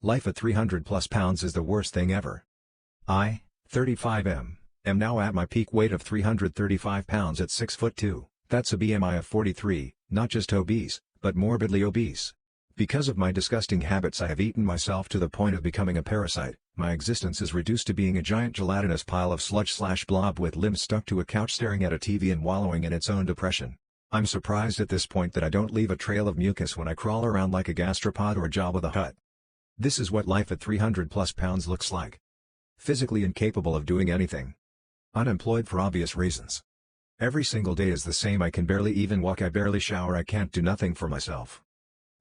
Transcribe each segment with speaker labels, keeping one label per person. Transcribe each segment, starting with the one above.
Speaker 1: Life at 300 plus pounds is the worst thing ever. I, 35 am now at my peak weight of 335 pounds at 6 foot 2, that's a BMI of 43, not just obese, but morbidly obese. Because of my disgusting habits I have eaten myself to the point of becoming a parasite, my existence is reduced to being a giant gelatinous pile of sludge/blob with limbs stuck to a couch staring at a TV and wallowing in its own depression. I'm surprised at this point that I don't leave a trail of mucus when I crawl around like a gastropod or Jabba the Hutt. This is what life at 300 plus pounds looks like. Physically incapable of doing anything. Unemployed for obvious reasons. Every single day is the same. I can barely even walk, I barely shower, I can't do nothing for myself.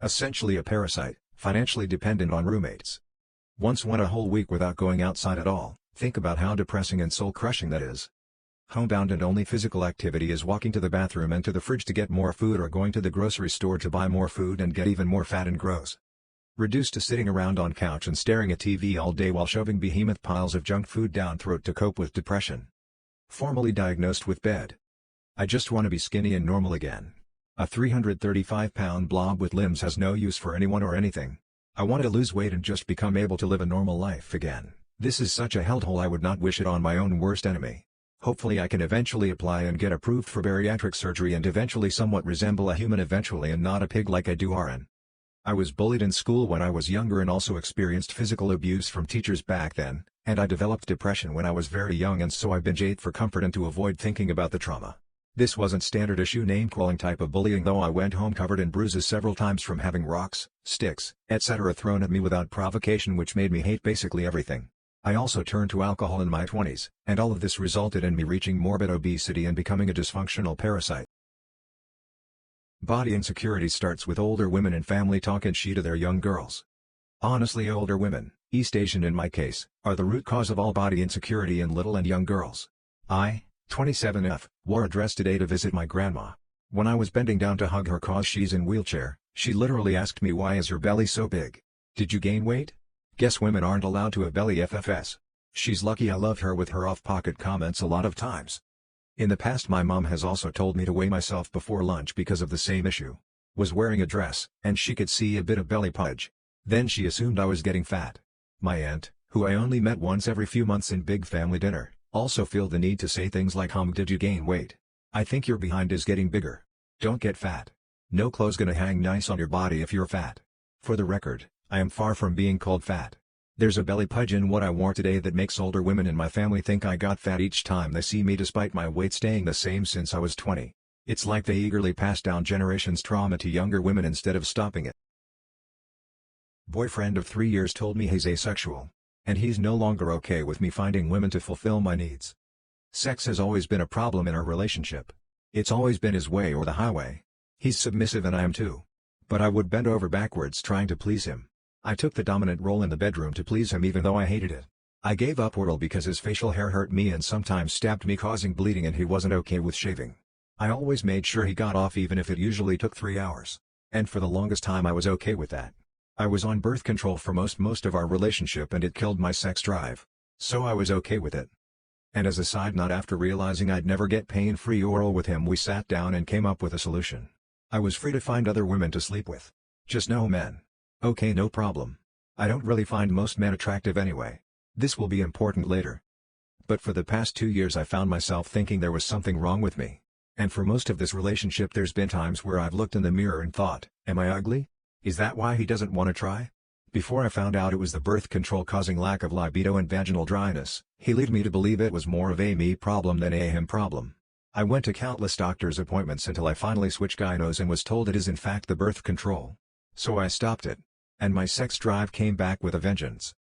Speaker 1: Essentially a parasite, financially dependent on roommates. Once went a whole week without going outside at all. Think about how depressing and soul-crushing that is. Homebound and only physical activity is walking to the bathroom and to the fridge to get more food or going to the grocery store to buy more food and get even more fat and gross. Reduced to sitting around on couch and staring at TV all day while shoving behemoth piles of junk food down throat to cope with depression. Formally diagnosed with bed. I just want to be skinny and normal again. A 335-pound blob with limbs has no use for anyone or anything. I want to lose weight and just become able to live a normal life again. This is such a hellhole I would not wish it on my own worst enemy. Hopefully I can eventually apply and get approved for bariatric surgery and eventually somewhat resemble a human eventually and not a pig like I do RN. I was bullied in school when I was younger and also experienced physical abuse from teachers back then, and I developed depression when I was very young and so I binge ate for comfort and to avoid thinking about the trauma. This wasn't standard issue name-calling type of bullying though I went home covered in bruises several times from having rocks, sticks, etc. thrown at me without provocation which made me hate basically everything. I also turned to alcohol in my 20s, and all of this resulted in me reaching morbid obesity and becoming a dysfunctional parasite. Body insecurity starts with older women and family talk and she to their young girls. Honestly, older women, East Asian in my case, are the root cause of all body insecurity in little and young girls. I, 27F, wore a dress today to visit my grandma. When I was bending down to hug her cause she's in wheelchair, she literally asked me, "Why is your belly so big? Did you gain weight?" Guess women aren't allowed to have belly FFS. She's lucky I love her with her off-pocket comments a lot of times. In the past my mom has also told me to weigh myself before lunch because of the same issue. Was wearing a dress, and she could see a bit of belly pudge. Then she assumed I was getting fat. My aunt, who I only met once every few months in big family dinner, also feel the need to say things like did you gain weight? I think your behind is getting bigger. Don't get fat. No clothes gonna hang nice on your body if you're fat. For the record, I am far from being called fat. There's a belly pudge in what I wore today that makes older women in my family think I got fat each time they see me despite my weight staying the same since I was 20. It's like they eagerly pass down generations' trauma to younger women instead of stopping it. Boyfriend of 3 years told me he's asexual. And he's no longer okay with me finding women to fulfill my needs. Sex has always been a problem in our relationship. It's always been his way or the highway. He's submissive and I am too. But I would bend over backwards trying to please him. I took the dominant role in the bedroom to please him even though I hated it. I gave up oral because his facial hair hurt me and sometimes stabbed me causing bleeding and he wasn't okay with shaving. I always made sure he got off even if it usually took 3 hours. And for the longest time I was okay with that. I was on birth control for most of our relationship and it killed my sex drive. So I was okay with it. And as a side note, after realizing I'd never get pain-free oral with him, we sat down and came up with a solution. I was free to find other women to sleep with. Just no men. Okay, no problem. I don't really find most men attractive anyway. This will be important later. But for the past 2 years I found myself thinking there was something wrong with me. And for most of this relationship there's been times where I've looked in the mirror and thought, am I ugly? Is that why he doesn't want to try? Before I found out it was the birth control causing lack of libido and vaginal dryness, he led me to believe it was more of a me problem than a him problem. I went to countless doctor's appointments until I finally switched gynos and was told it is in fact the birth control. So I stopped it. And my sex drive came back with a vengeance.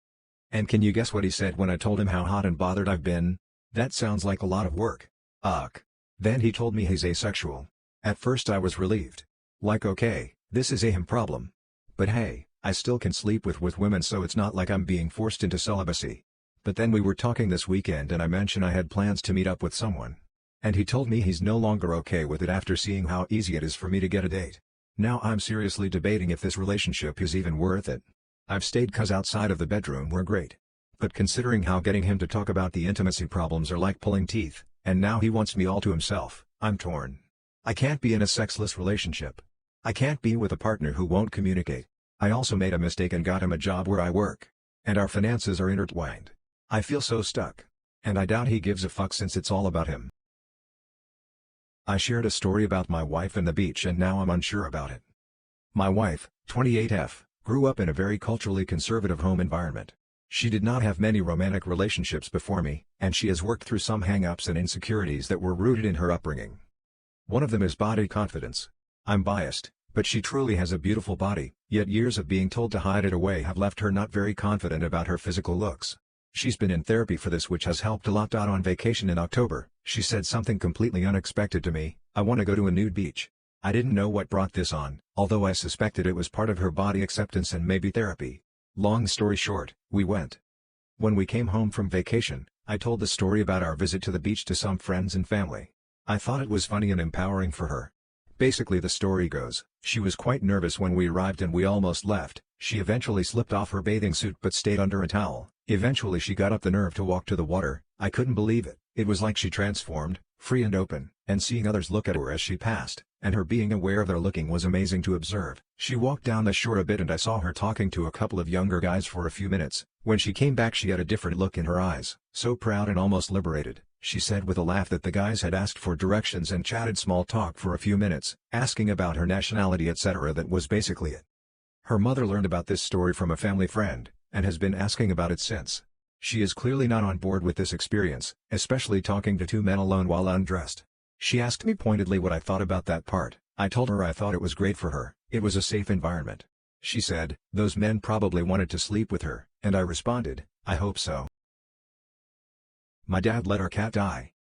Speaker 1: And can you guess what he said when I told him how hot and bothered I've been? That sounds like a lot of work. Ugh. Then he told me he's asexual. At first I was relieved. Like okay, this is a him problem. But hey, I still can sleep with women so it's not like I'm being forced into celibacy. But then we were talking this weekend and I mentioned I had plans to meet up with someone. And he told me he's no longer okay with it after seeing how easy it is for me to get a date. Now I'm seriously debating if this relationship is even worth it. I've stayed cause outside of the bedroom we're great. But considering how getting him to talk about the intimacy problems are like pulling teeth, and now he wants me all to himself, I'm torn. I can't be in a sexless relationship. I can't be with a partner who won't communicate. I also made a mistake and got him a job where I work. And our finances are intertwined. I feel so stuck. And I doubt he gives a fuck since it's all about him. I shared a story about my wife and the beach and now I'm unsure about it. My wife, 28F, grew up in a very culturally conservative home environment. She did not have many romantic relationships before me, and she has worked through some hang-ups and insecurities that were rooted in her upbringing. One of them is body confidence. I'm biased, but she truly has a beautiful body, yet years of being told to hide it away have left her not very confident about her physical looks. She's been in therapy for this, which has helped a lot. On vacation in October, she said something completely unexpected to me: "I want to go to a nude beach." I didn't know what brought this on, although I suspected it was part of her body acceptance and maybe therapy. Long story short, we went. When we came home from vacation, I told the story about our visit to the beach to some friends and family. I thought it was funny and empowering for her. Basically, the story goes, she was quite nervous when we arrived and we almost left. She eventually slipped off her bathing suit but stayed under a towel. Eventually she got up the nerve to walk to the water. I couldn't believe it. It was like she transformed, free and open, and seeing others look at her as she passed, and her being aware of their looking was amazing to observe. She walked down the shore a bit and I saw her talking to a couple of younger guys for a few minutes. When she came back she had a different look in her eyes, so proud and almost liberated. She said with a laugh that the guys had asked for directions and chatted small talk for a few minutes, asking about her nationality etc. That was basically it. Her mother learned about this story from a family friend, and has been asking about it since. She is clearly not on board with this experience, especially talking to two men alone while undressed. She asked me pointedly what I thought about that part. I told her I thought it was great for her, it was a safe environment. She said, "Those men probably wanted to sleep with her," and I responded, "I hope so." My dad let our cat die.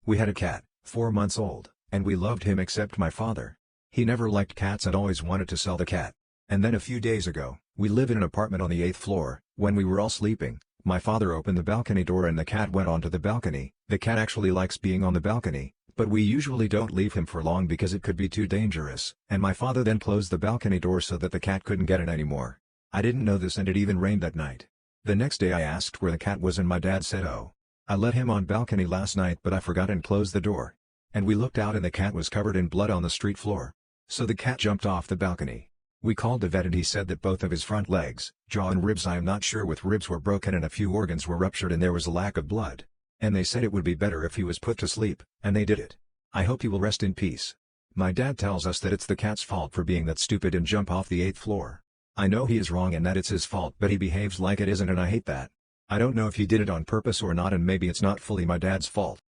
Speaker 1: We had a cat, 4 months old, and we loved him except my father. He never liked cats and always wanted to sell the cat. And then a few days ago, we live in an apartment on the 8th floor. When we were all sleeping, my father opened the balcony door and the cat went onto the balcony. The cat actually likes being on the balcony, but we usually don't leave him for long because it could be too dangerous. And my father then closed the balcony door so that the cat couldn't get in anymore. I didn't know this and it even rained that night. The next day I asked where the cat was and my dad said, "Oh, I let him on balcony last night but I forgot and closed the door." And we looked out and the cat was covered in blood on the street floor. So the cat jumped off the balcony. We called the vet and he said that both of his front legs, jaw and ribs, I am not sure, with ribs, were broken and a few organs were ruptured and there was a lack of blood. And they said it would be better if he was put to sleep, and they did it. I hope he will rest in peace. My dad tells us that it's the cat's fault for being that stupid and jump off the 8th floor. I know he is wrong and that it's his fault, but he behaves like it isn't and I hate that. I don't know if he did it on purpose or not, and maybe it's not fully my dad's fault.